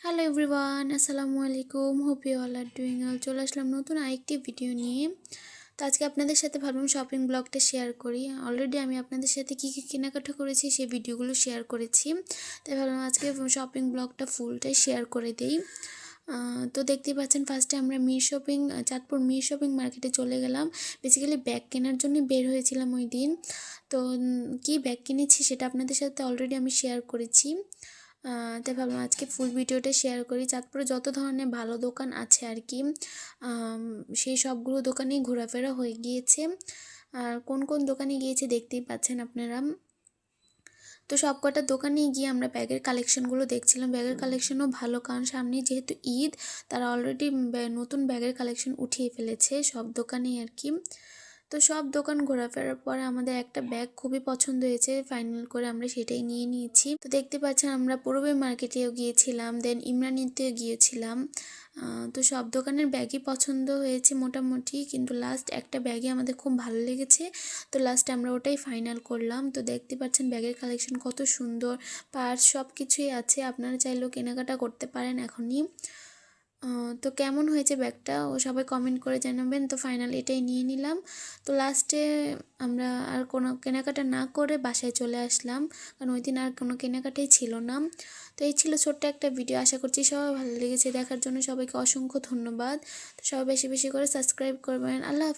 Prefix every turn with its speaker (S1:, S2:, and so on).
S1: Hello everyone, আসসালামু আলাইকুম। Hope you all are doing all. চলে আসলাম নতুন আরেকটি ভিডিও নিয়ে। তো আজকে আপনাদের সাথে ভাবলাম শপিং ব্লগটা শেয়ার করি। অলরেডি আমি আপনাদের সাথে কী কী কেনাকাটা করেছি সেই ভিডিওগুলো শেয়ার করেছি, তাই ভাবলাম আজকে শপিং ব্লগটা ফুলটাই শেয়ার করে দেই। তো দেখতেই পাচ্ছেন, ফার্স্টে আমরা চাঁদপুর মির শপিং মার্কেটে চলে গেলাম। বেসিক্যালি ব্যাগ কেনার জন্য বের হয়েছিলাম ওই দিন। তো কী ব্যাগ কিনেছি সেটা আপনাদের সাথে অলরেডি আমি শেয়ার করেছি। তাই ভাবলাম আজকে ফুল ভিডিওটা শেয়ার করি। চাঁদপুরে যত ধরনের ভালো দোকান আছে আর কি, সেই সবগুলো দোকানেই ঘোরাফেরা হয়ে গিয়েছে। আর কোন কোন দোকানে গিয়েছে দেখতেই পাচ্ছেন আপনারা। তো সব কটা দোকানে গিয়ে আমরা ব্যাগের কালেকশনগুলো দেখছিলাম। ব্যাগের কালেকশনও ভালো, কারণ সামনে যেহেতু ঈদ, তারা অলরেডি নতুন ব্যাগের কালেকশন উঠিয়ে ফেলেছে সব দোকানেই আর কি। তো সব দোকান ঘোরাফেরার পরে আমাদের একটা ব্যাগ খুবই পছন্দ হয়েছে, ফাইনাল করে আমরা সেটাই নিয়ে নিয়েছি। তো দেখতে পাচ্ছেন আমরা পূর্বে মার্কেটেও গিয়েছিলাম, দেন ইমরানিতেও গিয়েছিলাম। তো সব দোকানের ব্যাগই পছন্দ হয়েছে মোটামুটি, কিন্তু লাস্ট একটা ব্যাগই আমাদের খুব ভালো লেগেছে। তো লাস্টে আমরা ওটাই ফাইনাল করলাম। তো দেখতে পাচ্ছেন ব্যাগের কালেকশন কত সুন্দর, পার্স সব কিছুই আছে, আপনারা চাইলেও কেনাকাটা করতে পারেন এখনই। তো কেমন হয়েছে ব্যাগটা ও সবাই কমেন্ট করে জানাবেন। তো ফাইনাল এটাই নিয়ে নিলাম। তো লাস্টে আমরা আর কোনো কেনাকাটা না করে বাসায় চলে আসলাম, কারণ ওই দিন আর কোনো কেনাকাটাই ছিল না। তো এই ছিল ছোট্ট একটা ভিডিও। আশা করছি সবাই ভালো লেগেছে। দেখার জন্য সবাইকে অসংখ্য ধন্যবাদ। তো সবাই বেশি বেশি করে সাবস্ক্রাইব করবেন। আল্লাহ হাফেজ।